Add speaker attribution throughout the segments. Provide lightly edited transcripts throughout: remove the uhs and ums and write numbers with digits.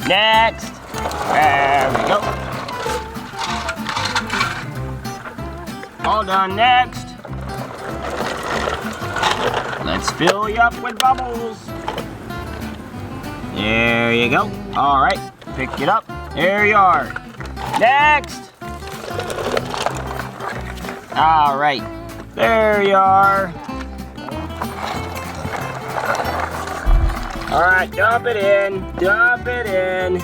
Speaker 1: Next. There we go. All done. Next. Let's fill you up with bubbles. There you go. All right. Pick it up. There you are. Next. All right. There you are. All right, dump it in. Dump it in.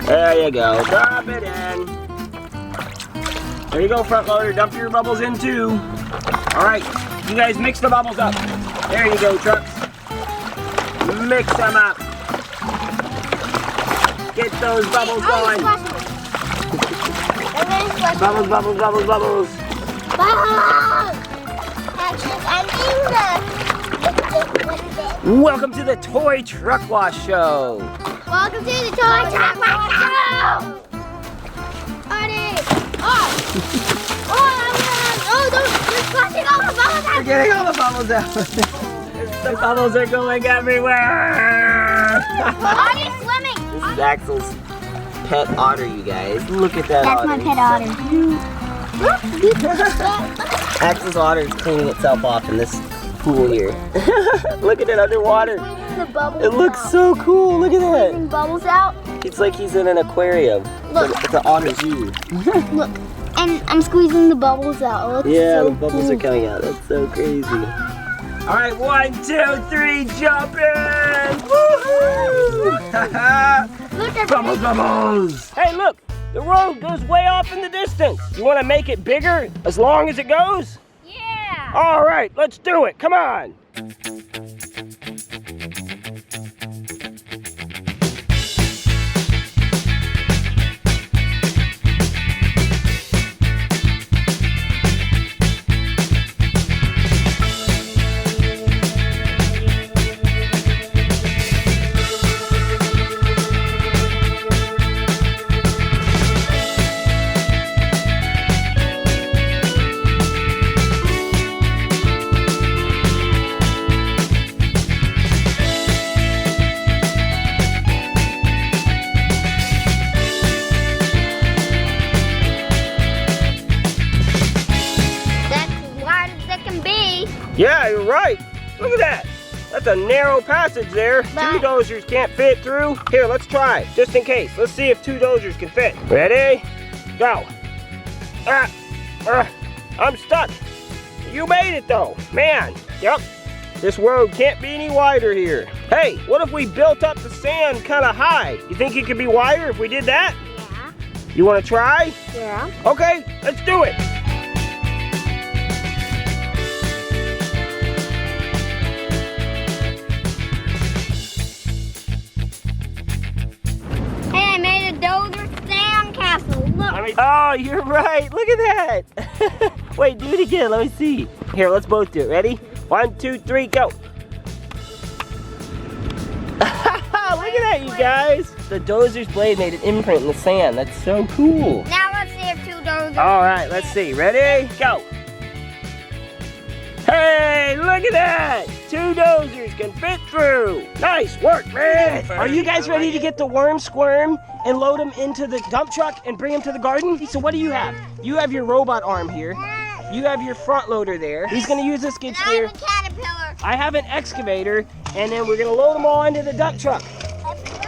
Speaker 1: There you go. Dump it in. There you go, front loader. Dump your bubbles in too. All right, you guys mix the bubbles up. There you go, trucks. Mix them up. Get those bubbles going. Bubbles, bubbles, bubbles, bubbles. Welcome to the Toy Truck Wash Show.
Speaker 2: Welcome to the Toy Truck Wash Show. You're flushing all the bubbles out.
Speaker 1: We're getting all the bubbles out. The bubbles are going everywhere.
Speaker 2: Artie's swimming.
Speaker 1: This is Axel's pet otter, you guys. Look at that
Speaker 2: That's
Speaker 1: otter.
Speaker 2: my pet otter.
Speaker 1: Axel's otter is cleaning itself off in this pool here. Look at it underwater.
Speaker 2: The bubbles
Speaker 1: It looks so cool. Look at that.
Speaker 2: Squeezing bubbles out.
Speaker 1: It's like he's in an aquarium.
Speaker 2: Look.
Speaker 1: It's an otter zoo.
Speaker 2: Look, and I'm squeezing the bubbles out. It looks
Speaker 1: Yeah,
Speaker 2: so
Speaker 1: the bubbles
Speaker 2: cool.
Speaker 1: are coming out. That's so crazy. All right, 1, 2, 3, jump in! Woohoo!
Speaker 2: Look at
Speaker 1: Bubbles, bubbles! Hey, look, the road goes way off in the distance. You want to make it bigger as long as it goes?
Speaker 2: Yeah.
Speaker 1: All right, let's do it. Come on. Yeah, you're right. Look at that. That's a narrow passage there.
Speaker 2: But
Speaker 1: 2 dozers can't fit through. Here, let's try, just in case. Let's see if 2 dozers can fit. Ready? Go. I'm stuck. You made it though. Man, yep. This road can't be any wider here. Hey, what if we built up the sand kind of high? You think it could be wider if we did that?
Speaker 2: Yeah.
Speaker 1: You want to try?
Speaker 2: Yeah.
Speaker 1: Okay, let's do it.
Speaker 2: Hey, I made a dozer sand castle. Look.
Speaker 1: Oh, you're right. Look at that. Wait, do it again. Let me see. Here, let's both do it. Ready? 1, 2, 3, go. Look at that, you guys. The dozer's blade made an imprint in the sand. That's so cool.
Speaker 2: Now let's see if 2 dozers.
Speaker 1: All right, let's see. Ready? Go. Hey, look at that. 2 dozers can fit through. Nice work, man. Are you guys ready to get the worm squirm and load them into the dump truck and bring them to the garden? So what do you have? You have your robot arm here. You have your front loader there. He's gonna use the skid
Speaker 2: And I
Speaker 1: steer.
Speaker 2: have a caterpillar.
Speaker 1: I have an excavator, and then we're gonna load them all into the dump truck.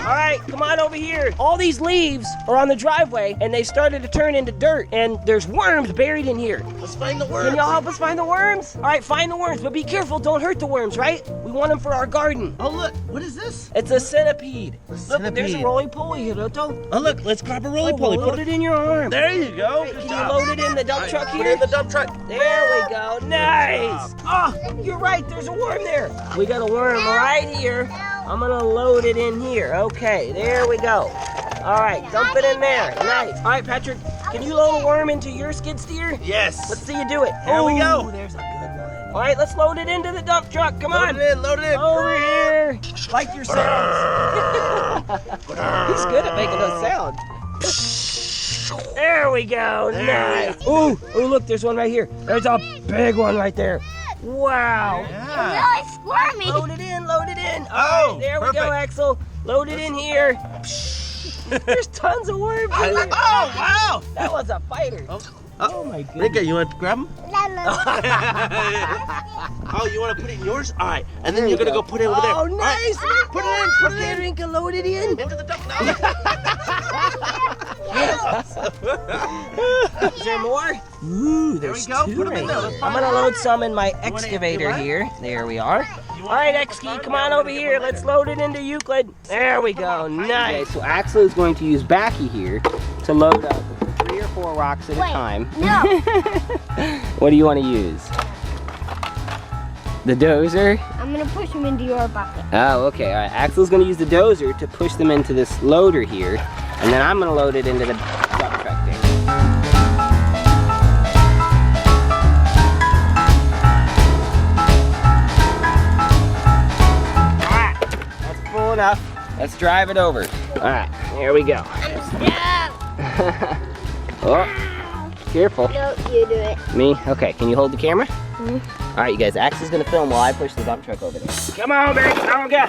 Speaker 1: All right, come on over here. All these leaves are on the driveway, and they started to turn into dirt, and there's worms buried in here.
Speaker 3: Let's find the worms.
Speaker 1: Can y'all help us find the worms? All right, find the worms, but be careful, don't hurt the worms, right? We want them for our garden.
Speaker 3: Oh, look. What is this?
Speaker 1: It's a centipede. Look, there's a
Speaker 3: centipede.
Speaker 1: roly-poly here, Otto.
Speaker 3: Oh, look. Let's grab a roly-poly.
Speaker 1: Load it in your arm.
Speaker 3: There you go.
Speaker 1: Hey,
Speaker 3: Good
Speaker 1: can
Speaker 3: job.
Speaker 1: you load it in the dump truck
Speaker 3: Put it
Speaker 1: here?
Speaker 3: in the dump truck.
Speaker 1: There we go. Nice. Oh, you're right. There's a worm there. We got a worm right here. I'm gonna load it in here. Okay, there we go. All right, dump it in there. Nice. All right, Patrick, can you load a worm into your skid steer?
Speaker 3: Yes.
Speaker 1: Let's see you do it.
Speaker 3: Here we go.
Speaker 1: Ooh, there's a good one. All right, let's load it into the dump truck. Come on.
Speaker 3: Load it in. Load it in.
Speaker 1: Over here. Like your sounds. He's good at making those sounds. There we go. Nice. Ooh, look, there's one right here. There's a big one right there. Wow.
Speaker 3: Yeah.
Speaker 2: Really squirmy.
Speaker 1: Load it in, load it in.
Speaker 3: Oh,
Speaker 1: All right, there we go,
Speaker 3: perfect.
Speaker 1: Axel. Load it in here. There's tons of worms in here.
Speaker 3: Oh, wow.
Speaker 1: That was a fighter. Oh my goodness.
Speaker 3: Rinka, you want to grab them? Oh, you want to put it in yours? All right. And then you're going to go put it over there.
Speaker 1: Oh, nice.
Speaker 3: All right. Put it in. Put it in.
Speaker 1: Rinka, load it in.
Speaker 3: Go to the dump now.
Speaker 1: Is there more? Ooh, there's
Speaker 3: There we go.
Speaker 1: two
Speaker 3: Put 'em in
Speaker 1: right
Speaker 3: there. Let's
Speaker 1: here.
Speaker 3: find
Speaker 1: I'm gonna
Speaker 3: out.
Speaker 1: load some in my
Speaker 3: You wanna-
Speaker 1: excavator
Speaker 3: you want it?
Speaker 1: here. There we are. All right, X-Key, come on over here. Let's load it into Euclid. There we go. Nice. Okay, so Axel is going to use Backy here to load up 3 or 4 rocks at a time.
Speaker 2: No.
Speaker 1: What do you want to use? The dozer?
Speaker 2: I'm gonna push them into your bucket.
Speaker 1: Oh, okay. All right. Axel's going to use the dozer to push them into this loader here, and then I'm going to load it into the dump truck there. All right. That's full enough. Let's drive it over. All right. Here we go.
Speaker 2: I'm stuck.
Speaker 1: Oh, careful.
Speaker 2: No, you do it.
Speaker 1: Me? Okay. Can you hold the camera?
Speaker 2: Mhm.
Speaker 1: All right, you guys. Axel's going to film while I push the dump truck over there. Come on, baby. Oh, God.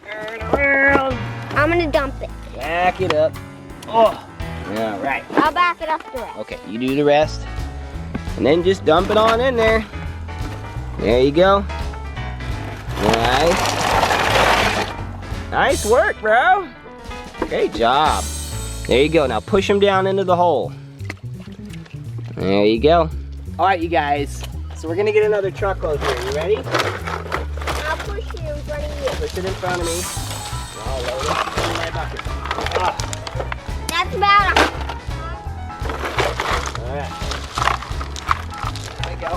Speaker 1: Turn around.
Speaker 2: I'm gonna dump it.
Speaker 1: Back it up. Oh, all right.
Speaker 2: I'll back it up the rest.
Speaker 1: Okay, you do the rest. And then just dump it on in there. There you go. Nice. Nice work, bro. Great job. There you go. Now push them down into the hole. There you go. All right, you guys. So we're gonna get another truckload here. You ready?
Speaker 2: I'll push you in front of you.
Speaker 1: Push it in front of me. I'll load it in my bucket. Ah.
Speaker 2: That's about it.
Speaker 1: All right. There we go.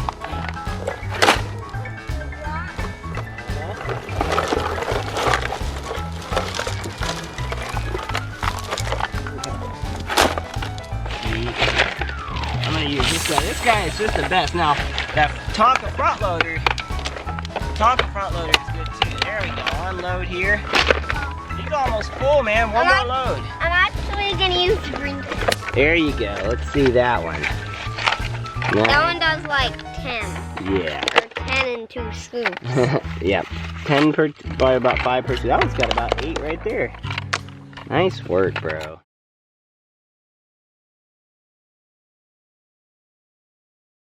Speaker 1: I'm gonna use this guy. This guy is just the best. Now, that Tonka front loader is good too. There we go. Unload here. You're almost full, man. One more load.
Speaker 2: I'm actually gonna use the green.
Speaker 1: There you go. Let's see that one.
Speaker 2: That one does like 10.
Speaker 1: Yeah.
Speaker 2: Or 10 and 2 scoops.
Speaker 1: Yeah. 10 per, by about 5 per. That one's got about 8 right there. Nice work, bro.